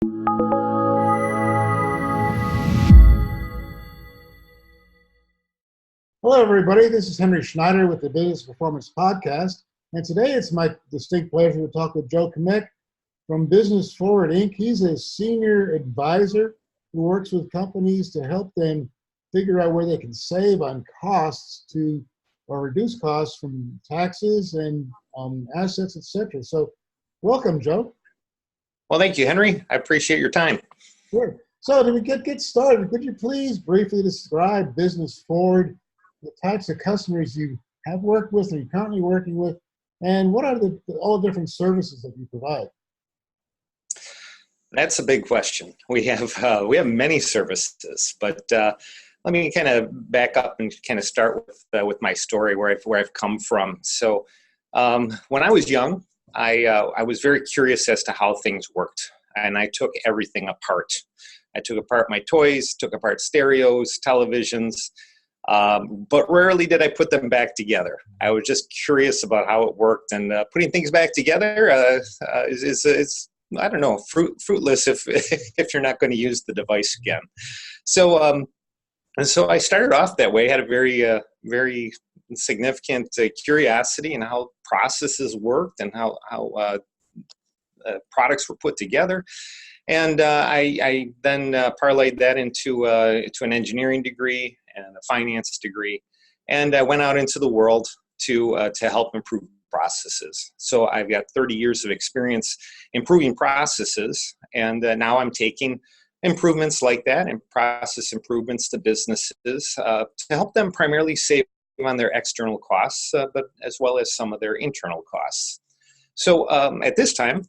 Hello, everybody. This is Henry Schneider with the Business Performance Podcast. And today it's my distinct pleasure to talk with Joe Kmiec from Business Forward, Inc. He's a senior advisor who works with companies to help them figure out where they can save on costs or reduce costs from taxes and assets, etc. So welcome, Joe. Well, thank you, Henry. I appreciate your time. Sure. So to get started, could you please briefly describe Business Forward, the types of customers you have worked with or you're currently working with, and what are all the different services that you provide? That's a big question. We have many services, but let me kind of back up and kind of start with my story where I've come from. So when I was young, I was very curious as to how things worked, and I took everything apart. I took apart my toys, took apart stereos, televisions, but rarely did I put them back together. I was just curious about how it worked, and putting things back together is I don't know, fruitless if you're not going to use the device again. So I started off that way. Had a very significant curiosity in how processes worked and how products were put together. And I then parlayed that into an engineering degree and a finance degree, and I went out into the world to help improve processes. So I've got 30 years of experience improving processes, and now I'm taking improvements like that and process improvements to businesses to help them primarily save on their external costs, but as well as some of their internal costs. So at this time,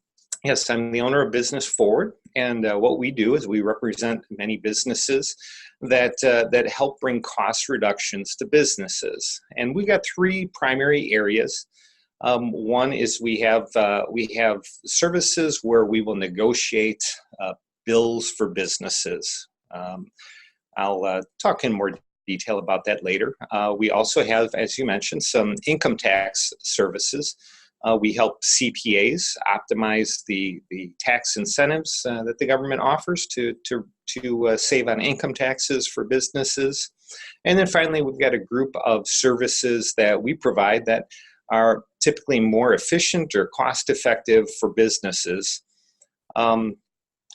yes, I'm the owner of Business Forward, and what we do is we represent many businesses that help bring cost reductions to businesses. And we've got three primary areas. One is we have services where we will negotiate bills for businesses. I'll talk in more detail about that later. We also have, as you mentioned, some income tax services. We help CPAs optimize the tax incentives that the government offers to save on income taxes for businesses. And then finally, we've got a group of services that we provide that are typically more efficient or cost-effective for businesses.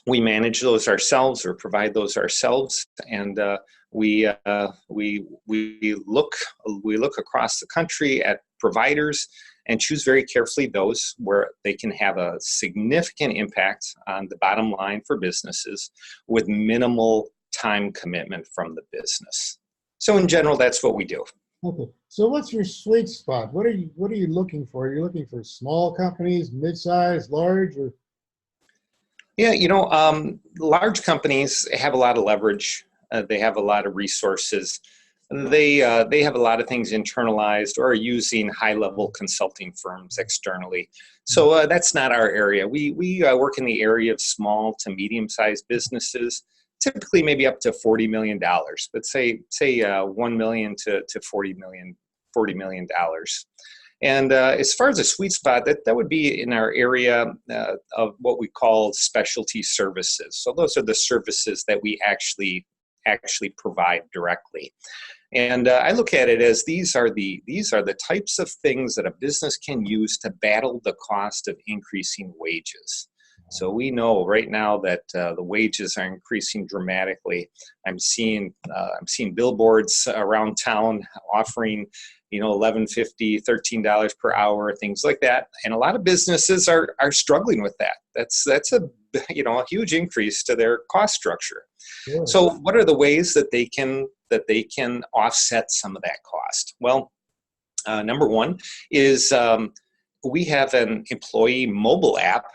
We manage those ourselves or provide those ourselves, and we look across the country at providers and choose very carefully those where they can have a significant impact on the bottom line for businesses with minimal time commitment from the business. So in general, that's what we do. Okay. So what's your sweet spot? What are you looking for? Are you looking for small companies, mid-size, large, or? Yeah, large companies have a lot of leverage. They have a lot of resources. They have a lot of things internalized or are using high-level consulting firms externally. So that's not our area. We work in the area of small to medium-sized businesses, typically maybe up to $40 million, but say $1 million to $40 million. And as far as a sweet spot, that would be in our area of what we call specialty services. So those are the services that we actually provide directly. And I look at it as these are the types of things that a business can use to battle the cost of increasing wages. So we know right now that the wages are increasing dramatically. I'm seeing billboards around town offering, $11.50, $13 per hour, things like that. And a lot of businesses are struggling with that. That's a huge increase to their cost structure. Yeah. So what are the ways that they can offset some of that cost? Well, number one is we have an employee mobile app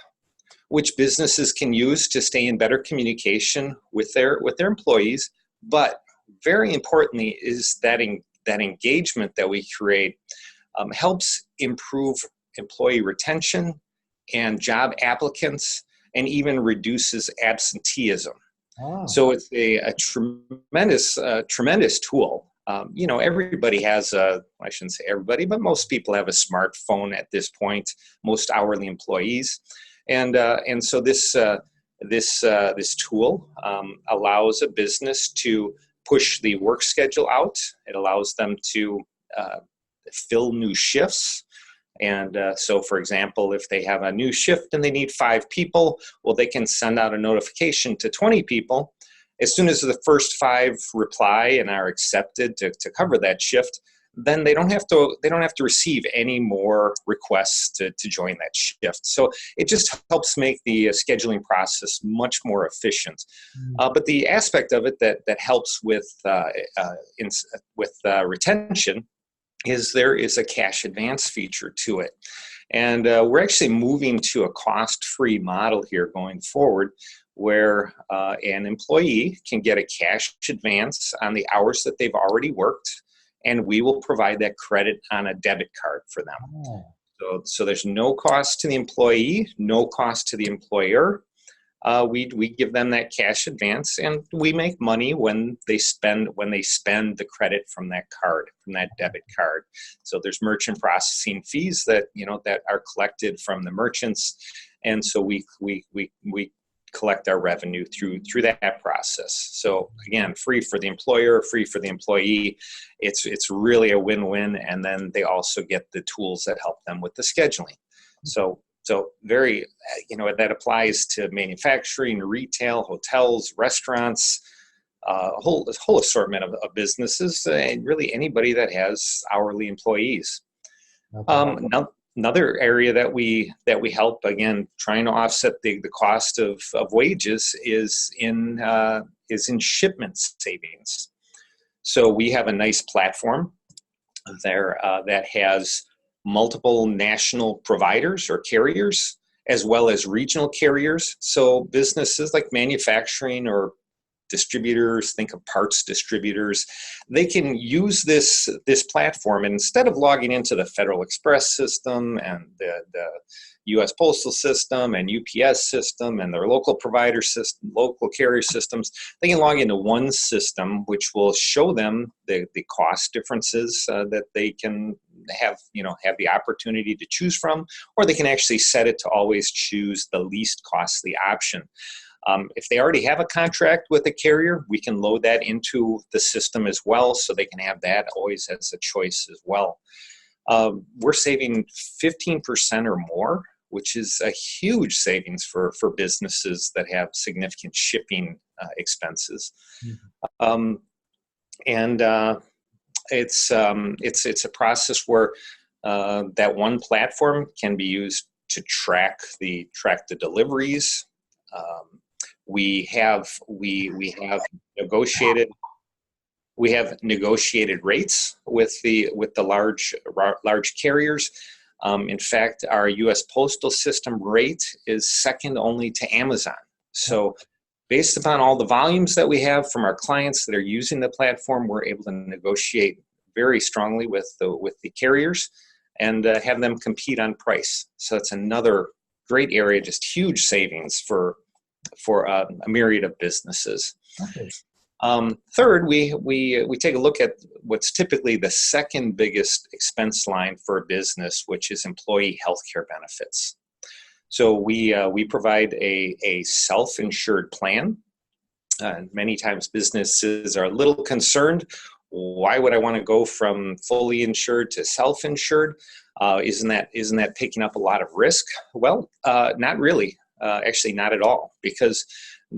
which businesses can use to stay in better communication with their employees. But very importantly is that engagement that we create helps improve employee retention and job applicants, and even reduces absenteeism. So it's a tremendous tool. Everybody has I shouldn't say everybody, but most people have a smartphone at this point, most hourly employees. And so this This tool allows a business to push the work schedule out. It allows them to fill new shifts. And so, for example, if they have a new shift and they need 5 people, well, they can send out a notification to 20 people. As soon as the first 5 reply and are accepted to cover that shift, then they don't have to receive any more requests to join that shift. So it just helps make the scheduling process much more efficient. But the aspect of it that helps with retention is there is a cash advance feature to it. And we're actually moving to a cost-free model here going forward, where an employee can get a cash advance on the hours that they've already worked, and we will provide that credit on a debit card for them. Oh. So there's no cost to the employee, no cost to the employer. We give them that cash advance, and we make money when they spend the credit from that card, from that debit card. So there's merchant processing fees that are collected from the merchants, and so we collect our revenue through that process. So again, free for the employer, free for the employee. It's really a win-win, and then they also get the tools that help them with the scheduling. So very, that applies to manufacturing, retail, hotels, restaurants, a whole assortment of businesses, and really anybody that has hourly employees. Another area that we help, again, trying to offset the cost of wages is in shipment savings. So we have a nice platform there that has multiple national providers or carriers, as well as regional carriers. So businesses like manufacturing or distributors, think of parts distributors, they can use this platform, and instead of logging into the Federal Express system and the U.S. Postal system and UPS system and their local provider system, local carrier systems, they can log into one system, which will show them the cost differences that they can have the opportunity to choose from, or they can actually set it to always choose the least costly option. If they already have a contract with a carrier, we can load that into the system as well, so they can have that always as a choice as well. We're saving 15% or more, which is a huge savings for businesses that have significant shipping expenses. Mm-hmm. It's a process where that one platform can be used to track the deliveries. We have negotiated rates with the large carriers. In fact, our U.S. Postal System rate is second only to Amazon. So based upon all the volumes that we have from our clients that are using the platform, we're able to negotiate very strongly with the carriers and have them compete on price. So that's another great area, just huge savings for a myriad of businesses. Okay. Third, we take a look at what's typically the second biggest expense line for a business, which is employee healthcare benefits. So we provide a self-insured plan. Many times businesses are a little concerned. Why would I want to go from fully insured to self-insured? Isn't that picking up a lot of risk? Well, not really. Actually, not at all, because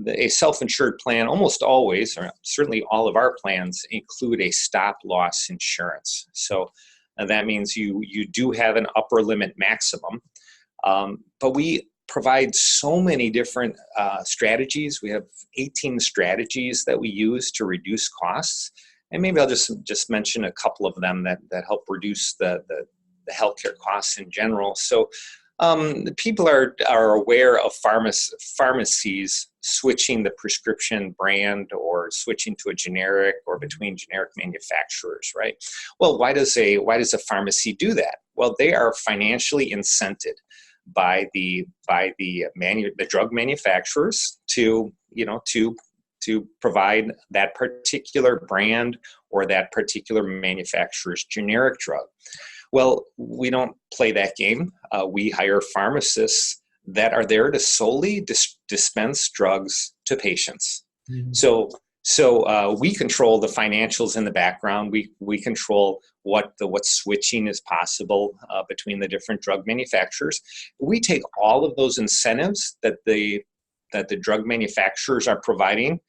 a self-insured plan almost always, or certainly all of our plans, include a stop-loss insurance. So that means you do have an upper limit maximum, but we provide so many different strategies. We have 18 strategies that we use to reduce costs, and maybe I'll just mention a couple of them that help reduce the healthcare costs in general. So people are aware of pharmacies switching the prescription brand or switching to a generic or between generic manufacturers, right? Well, why does a pharmacy do that? Well, they are financially incented by the drug manufacturers to provide that particular brand or that particular manufacturer's generic drug. Well, we don't play that game. We hire pharmacists that are there to solely dispense drugs to patients. Mhm. So we control the financials in the background. We control what switching is possible between the different drug manufacturers. We take all of those incentives that the drug manufacturers are providing,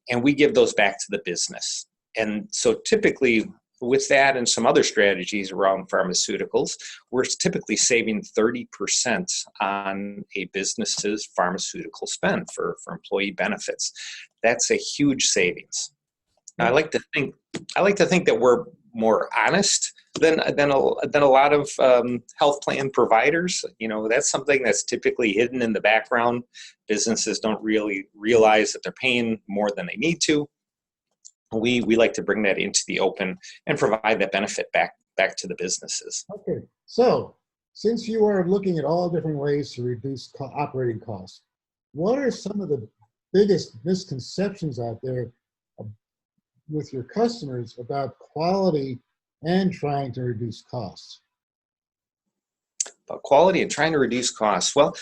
and we give those back to the business. And so typically with that and some other strategies around pharmaceuticals, we're typically saving 30% on a business's pharmaceutical spend for employee benefits. That's a huge savings. I like to think that we're more honest than a lot of health plan providers. That's something that's typically hidden in the background. Businesses don't really realize that they're paying more than they need to. We like to bring that into the open and provide that benefit back to the businesses. Okay, so since you are looking at all different ways to reduce operating costs, what are some of the biggest misconceptions out there with your customers about quality and trying to reduce costs? About quality and trying to reduce costs. Well,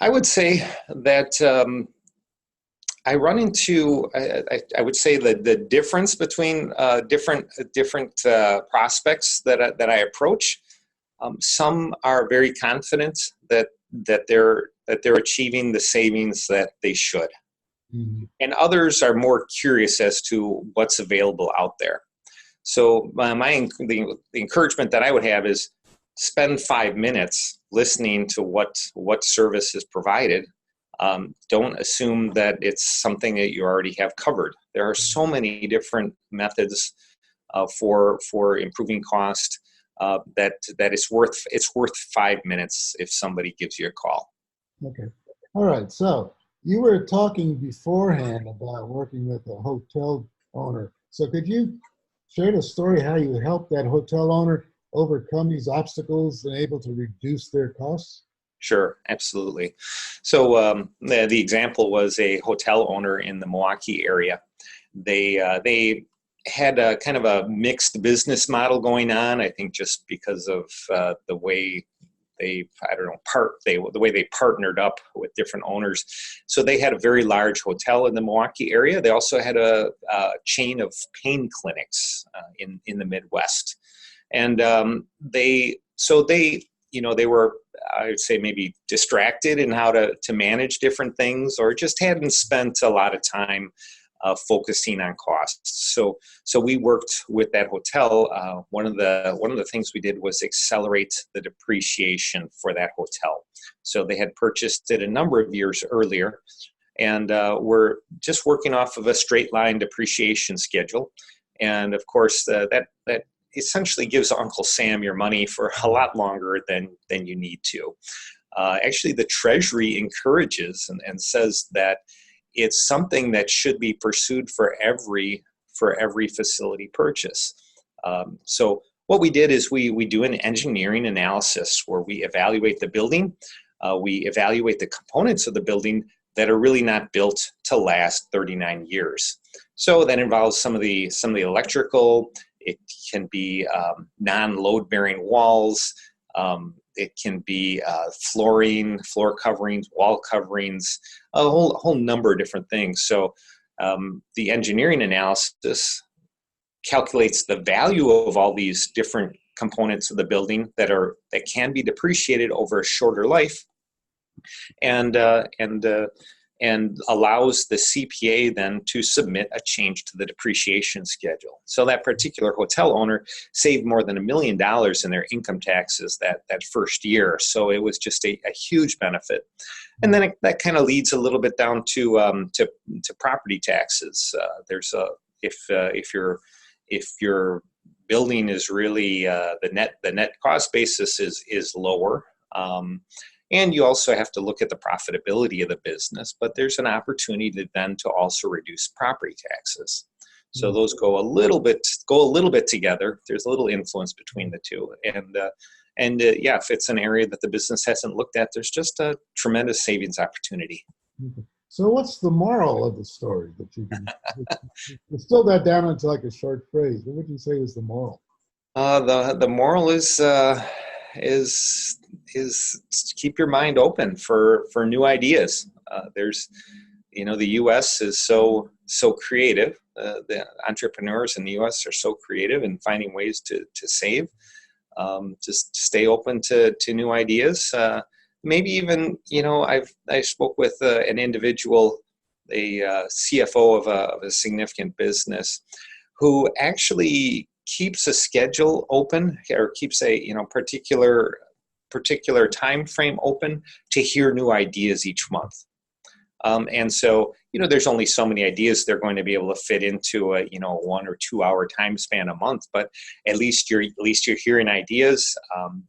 I would say that I run into, I would say the difference between different prospects that I approach. Some are very confident that they're achieving the savings that they should, Mm-hmm. and others are more curious as to what's available out there. So the encouragement that I would have is spend 5 minutes listening to what service is provided. Don't assume that it's something that you already have covered. There are so many different methods for improving cost that it's worth 5 minutes if somebody gives you a call. Okay. All right. So you were talking beforehand about working with a hotel owner. So could you share the story how you helped that hotel owner overcome these obstacles and able to reduce their costs? Sure, absolutely. So the example was a hotel owner in the Milwaukee area. They had a kind of a mixed business model going on. I think just because of the way the way they partnered up with different owners. So they had a very large hotel in the Milwaukee area. They also had a chain of pain clinics in the Midwest, and they were, I would say, maybe distracted in how to manage different things, or just hadn't spent a lot of time focusing on costs. So we worked with that hotel. One of the things we did was accelerate the depreciation for that hotel. So they had purchased it a number of years earlier, and we're just working off of a straight line depreciation schedule. And of course, that essentially gives Uncle Sam your money for a lot longer than you need to. Actually, the Treasury encourages and says that it's something that should be pursued for every facility purchase. So what we did is we do an engineering analysis where we evaluate the building, we evaluate the components of the building that are really not built to last 39 years. So that involves some of the electrical. It can be non-load bearing walls. It can be flooring, floor coverings, wall coverings, a whole number of different things. So the engineering analysis calculates the value of all these different components of the building that can be depreciated over a shorter life, and allows the CPA then to submit a change to the depreciation schedule. So that particular hotel owner saved more than $1 million in their income taxes that first year. So it was just a huge benefit. And then that kind of leads a little bit down to property taxes. If your building is really the net cost basis is lower. And you also have to look at the profitability of the business, but there's an opportunity to also reduce property taxes. So those go a little bit together. There's a little influence between the two, and if it's an area that the business hasn't looked at, there's just a tremendous savings opportunity. Okay. So what's the moral of the story that you can distill that down into like a short phrase? What would you say is the moral? The moral is is keep your mind open for new ideas. The U.S. is so creative. The entrepreneurs in the U.S. are so creative in finding ways to save. Just stay open to new ideas. Maybe even, I spoke with an individual, a CFO of a significant business, who actually keeps a schedule open, or keeps a particular time frame open to hear new ideas each month. And so, there's only so many ideas they're going to be able to fit into a 1 or 2 hour time span a month. But at least you're hearing ideas.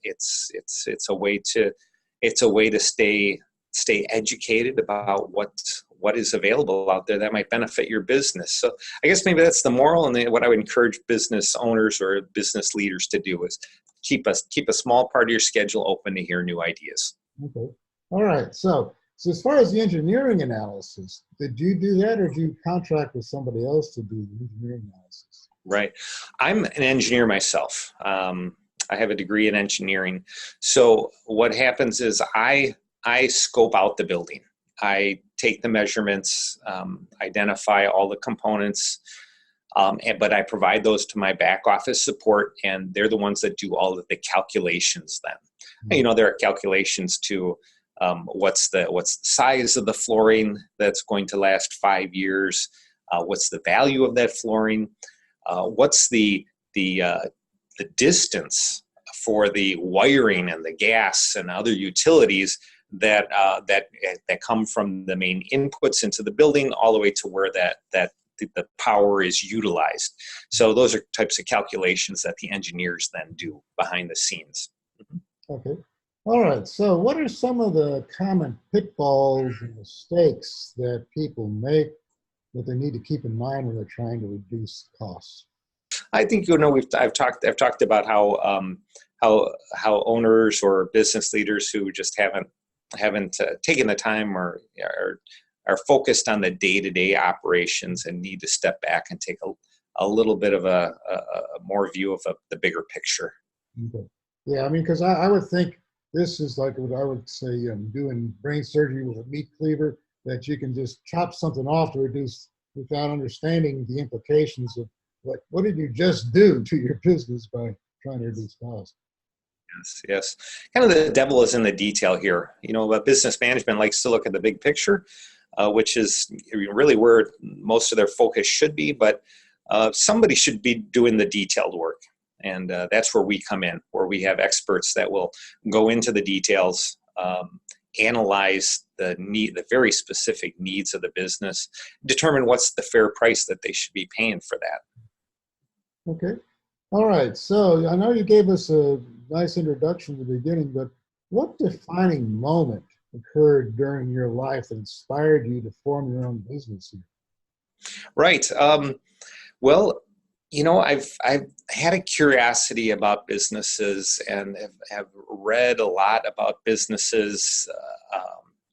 It's a way to stay educated about what is available out there that might benefit your business. So I guess maybe that's the moral, and what I would encourage business owners or business leaders to do is keep a small part of your schedule open to hear new ideas. Okay. All right. So as far as the engineering analysis, did you do that, or do you contract with somebody else to do the engineering analysis? Right. I'm an engineer myself. I have a degree in engineering. So what happens is I scope out the building. I take the measurements, identify all the components, but I provide those to my back office support, and they're the ones that do all of the calculations then. There are calculations to what's the size of the flooring that's going to last 5 years, what's the value of that flooring, what's the distance for the wiring and the gas and other utilities that come from the main inputs into the building all the way to where that the power is utilized. So those are types of calculations that the engineers then do behind the scenes. Okay. All right. So what are some of the common pitfalls and mistakes that people make that they need to keep in mind when they're trying to reduce costs? I think I've talked about how owners or business leaders who just haven't taken the time or are focused on the day-to-day operations and need to step back and take a little bit of a more view of the bigger picture. Okay. Yeah, because I would think this is like what I would say, doing brain surgery with a meat cleaver, that you can just chop something off to reduce without understanding the implications of what did you just do to your business by trying to reduce costs. Yes. Kind of the devil is in the detail here. Business management likes to look at the big picture, which is really where most of their focus should be, but somebody should be doing the detailed work. And that's where we come in, where we have experts that will go into the details, analyze the very specific needs of the business, determine what's the fair price that they should be paying for that. Okay. All right. So I know you gave us a nice introduction at the beginning, but what defining moment occurred during your life that inspired you to form your own business here? Right. Well, I've had a curiosity about businesses and have read a lot about businesses.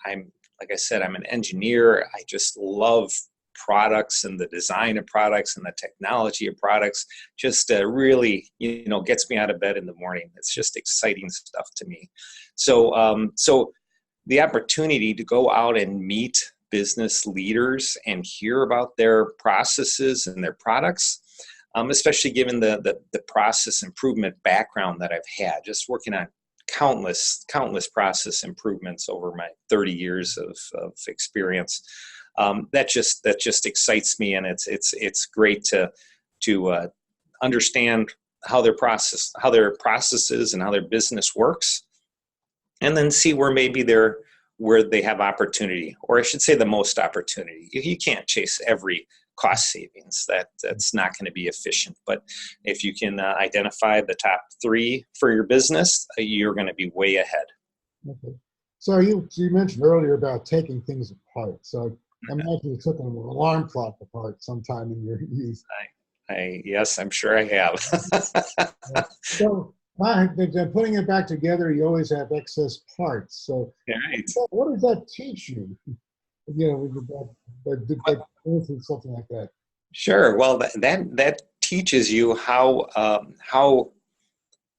Like I said, I'm an engineer. I just love products and the design of products and the technology of products. Just really, gets me out of bed in the morning. It's just exciting stuff to me. So the opportunity to go out and meet business leaders and hear about their processes and their products, especially given the process improvement background that I've had, just working on countless process improvements over my 30 years of experience. That just excites me, and it's great to understand how their processes and how their business works, and then see where maybe where they have opportunity, or I should say the most opportunity. You can't chase every cost savings. That's not going to be efficient. But if you can identify the top 3 for your business, you're going to be way ahead. Okay. So you mentioned earlier about taking things apart. So I imagine you took an alarm clock apart sometime in your youth. Yes, I'm sure I have. So putting it back together, you always have excess parts. So right. What does that teach you? Something like that. Sure. Well, that teaches you how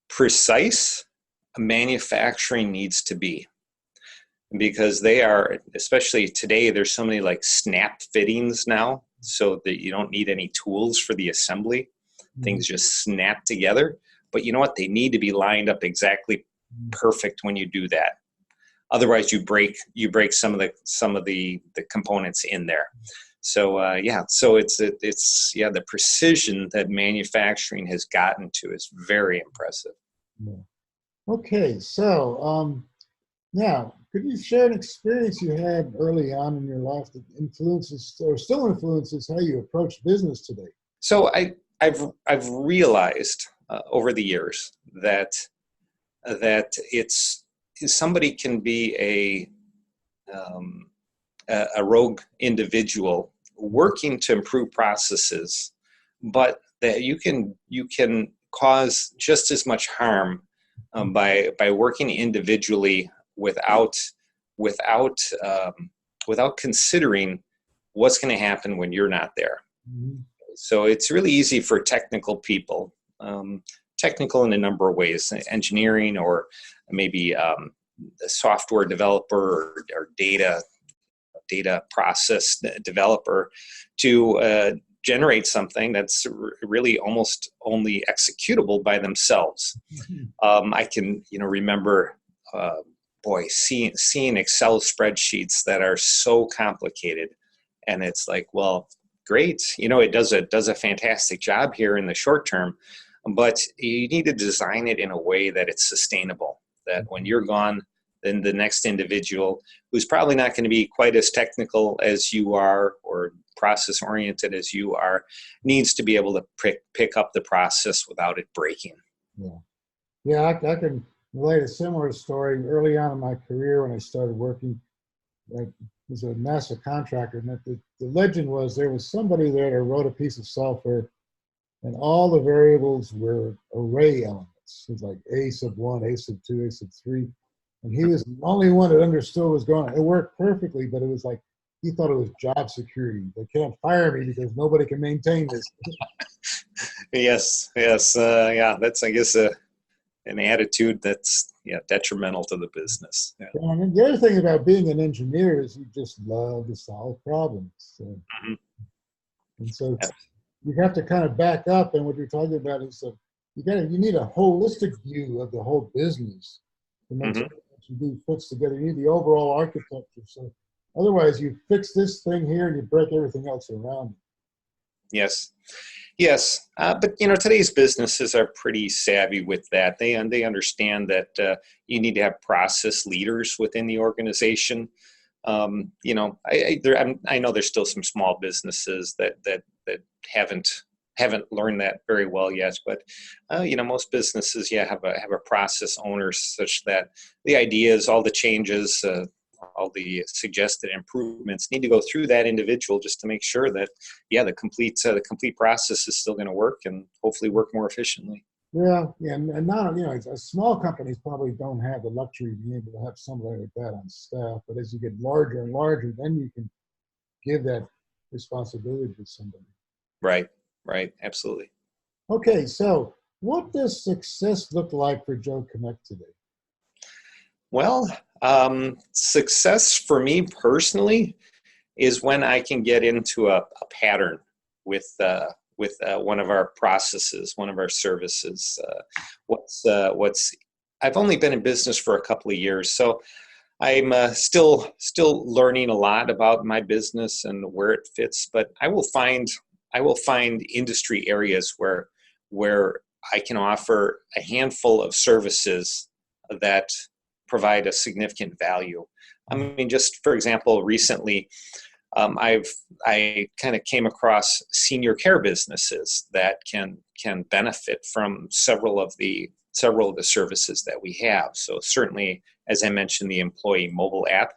precise manufacturing needs to be, because they are, especially today, there's so many like snap fittings now, so that you don't need any tools for the assembly. Things just snap together. But you know what? They need to be lined up exactly perfect when you do that. Otherwise, you break some of the components in there. So so it's the precision that manufacturing has gotten to is very impressive. Yeah. Okay, so now could you share an experience you had early on in your life that influences or still influences how you approach business today? So I've realized over the years that it's somebody can be a rogue individual working to improve processes, but that you can cause just as much harm by working individually without considering what's going to happen when you're not there. Mm-hmm. So it's really easy for technical people, technical in a number of ways, engineering or maybe a software developer or data process developer, to generate something that's really almost only executable by themselves. Mm-hmm. I can remember seeing Excel spreadsheets that are so complicated, and it's like, well, great, it does a fantastic job here in the short term, but you need to design it in a way that it's sustainable, that when you're gone, then the next individual, who's probably not going to be quite as technical as you are or process oriented as you are, needs to be able to pick up the process without it breaking. Yeah, I can relate a similar story. Early on in my career, when I started working, I was a master contractor, and the legend was there was somebody there that wrote a piece of software, and all the variables were array elements. It was like A sub 1, A sub 2, A sub 3. And he was the only one that understood what was going on. It worked perfectly, but it was like he thought it was job security. They can't fire me because nobody can maintain this. Yes. That's, I guess, an attitude that's detrimental to the business. Yeah. And the other thing about being an engineer is you just love to solve problems. Mm-hmm. And so you have to kind of back up, and what you're talking about is you need a holistic view of the whole business to make sure that you do fits together. You need the overall architecture. So otherwise, you fix this thing here and you break everything else around it. Yes. But today's businesses are pretty savvy with that. They understand that you need to have process leaders within the organization. I know there's still some small businesses that haven't learned that very well yet, but most businesses have a process owner, such that the ideas, all the changes, all the suggested improvements need to go through that individual, just to make sure that the complete process is still going to work and hopefully work more efficiently. And not small companies probably don't have the luxury of being able to have somebody like that on staff, but as you get larger and larger, then you can give that responsibility to somebody. Right, absolutely. Okay, so what does success look like for Joe Kmiec today? Well, success for me personally is when I can get into a pattern with one of our processes, one of our services. I've only been in business for a couple of years, so I'm still learning a lot about my business and where it fits. But I will find industry areas where I can offer a handful of services that provide a significant value. I mean, just for example, recently, I kind of came across senior care businesses that can benefit from several of the services that we have. So certainly, as I mentioned, the employee mobile app,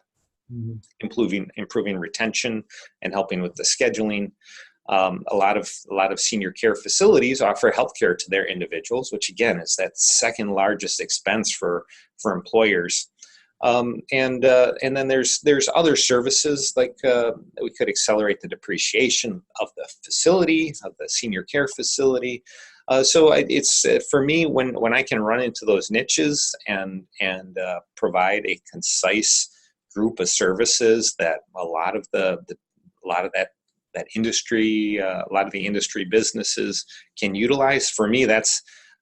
improving retention and helping with the scheduling. A lot of senior care facilities offer healthcare to their individuals, which again is that second largest expense for employers. And then there's other services like we could accelerate the depreciation of the facility, of the senior care facility. It's for me when I can run into those niches and provide a concise group of services that a lot of that industry, a lot of the industry businesses can utilize. For me, I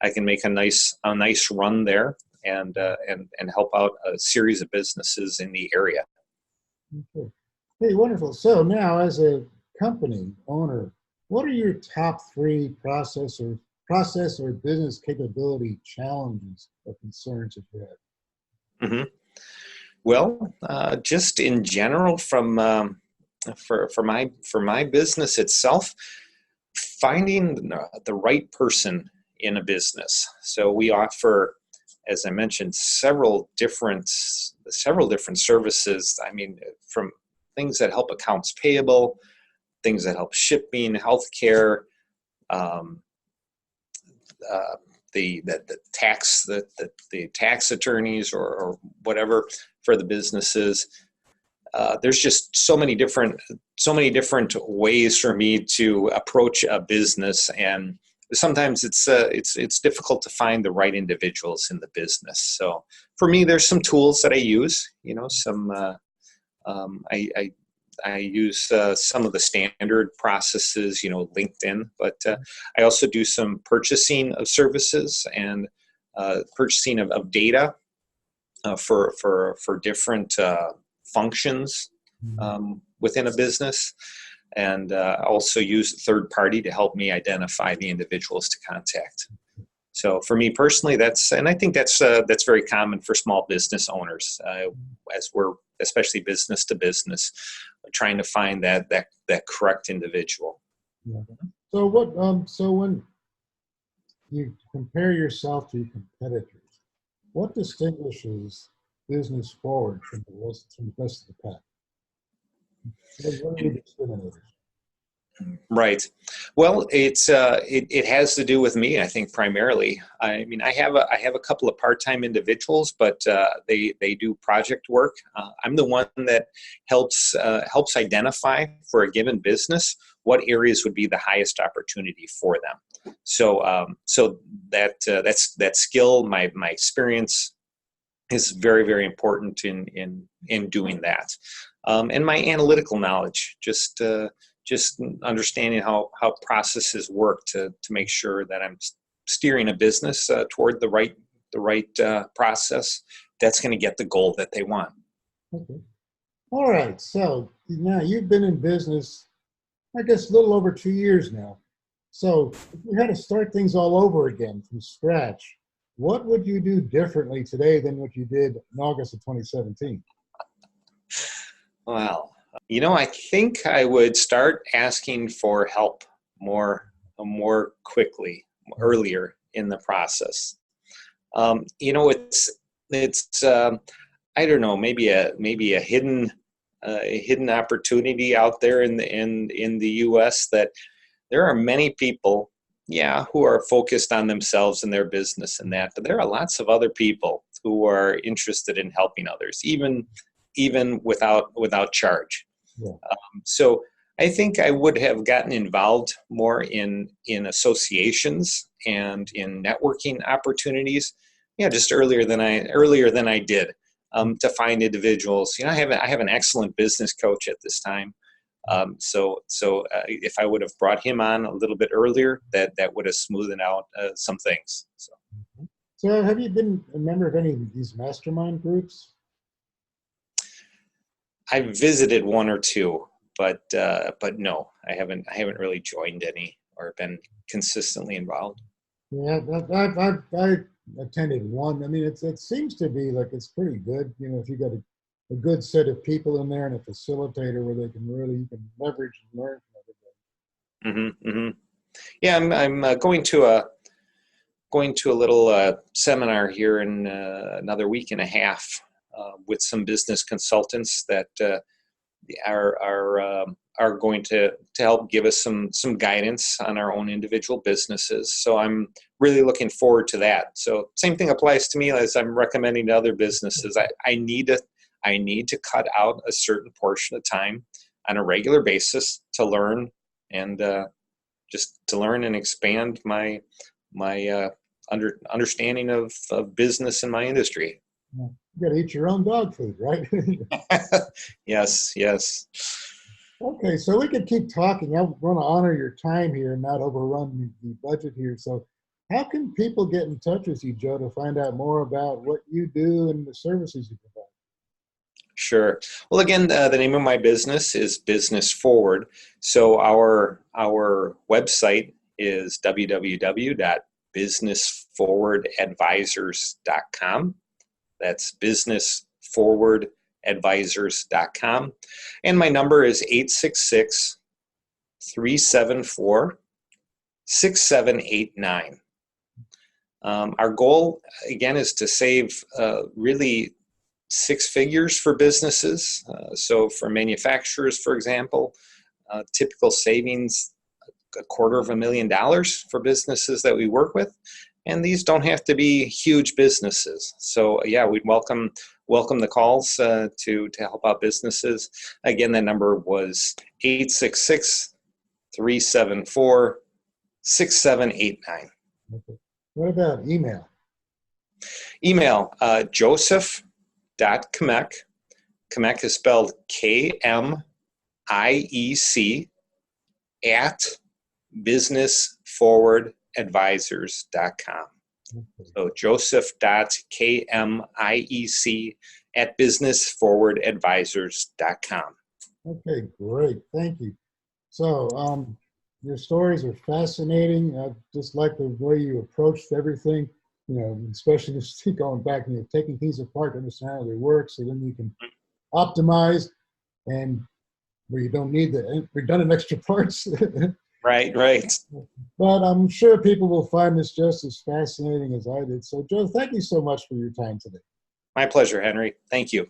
can make a nice run there and help out a series of businesses in the area. Okay. Hey, wonderful. So now, as a company owner, what are your top 3 process or business capability challenges or concerns that you have? Mm-hmm. Well, just in general, for my business itself, finding the right person in a business. So we offer, as I mentioned, several different services. I mean, from things that help accounts payable, things that help shipping, healthcare, the tax attorneys or whatever for the businesses. There's just so many different ways for me to approach a business, and sometimes it's difficult to find the right individuals in the business. So for me, there's some tools that I use. I use some of the standard processes, LinkedIn, but I also do some purchasing of services and purchasing of data for different functions within a business, and also use a third party to help me identify the individuals to contact. So for me personally, and I think that's very common for small business owners, as we're especially business to business, trying to find that correct individual. Yeah. So when you compare yourself to your competitors, what distinguishes Business Forward from the rest of the pack? What are your discriminators? Right. Well, it has to do with me, I think, primarily. I mean, I have a couple of part-time individuals, but they do project work. I'm the one that helps identify for a given business what areas would be the highest opportunity for them. So that skill, my experience, is very, very important in doing that, and my analytical knowledge, just understanding how processes work to make sure that I'm steering a business toward the right process that's going to get the goal that they want. Okay. All right. So now you've been in business, I guess, a little over 2 years now. So if you had to start things all over again from scratch, what would you do differently today than what you did in August of 2017? Well, I think I would start asking for help more quickly, earlier in the process. It's I don't know, maybe a hidden opportunity out there in the U.S. that there are many people, who are focused on themselves and their business and that, but there are lots of other people who are interested in helping others, even without charge. Yeah. So I think I would have gotten involved more in associations and in networking opportunities, just earlier than I did, to find individuals. I have an excellent business coach at this time. So if I would have brought him on a little bit earlier, that would have smoothed out some things. So have you been a member of any of these mastermind groups? I've visited one or two, but no, I haven't really joined any or been consistently involved. Yeah, I attended one. I mean, it seems to be like it's pretty good. If you got a good set of people in there and a facilitator where you can leverage and learn from everybody. Mm-hmm, mm-hmm. Yeah, I'm going to a little seminar here in another week and a half with some business consultants that are going to help give us some guidance on our own individual businesses. So I'm really looking forward to that. So same thing applies to me as I'm recommending to other businesses. I need to cut out a certain portion of time on a regular basis to learn and just to learn and expand my understanding of business in my industry. You got to eat your own dog food, right? Yes, yes. Okay, so we could keep talking. I want to honor your time here and not overrun the budget here. So how can people get in touch with you, Joe, to find out more about what you do and the services you provide? Sure. Well, again, the name of my business is Business Forward. So our website is www.businessforwardadvisors.com. That's businessforwardadvisors.com. And my number is 866-374-6789. Our goal, again, is to save really six figures for businesses. So for manufacturers, for example, typical savings, $250,000 for businesses that we work with. And these don't have to be huge businesses. So yeah, we'd welcome the calls to help out businesses. Again, that number was 866-374-6789. Okay. What about email? Email, Joseph.Kmiec. Kmiec is spelled Kmiec at businessforwardadvisors.com. Okay. So Joseph.Kmiec at businessforwardadvisors.com. Okay, great. Thank you. So your stories are fascinating. I just like the way you approached everything, especially just going back and taking things apart to understand how they work so then you can optimize and where you don't need the redundant extra parts. Right. But I'm sure people will find this just as fascinating as I did. So, Joe, thank you so much for your time today. My pleasure, Henry. Thank you.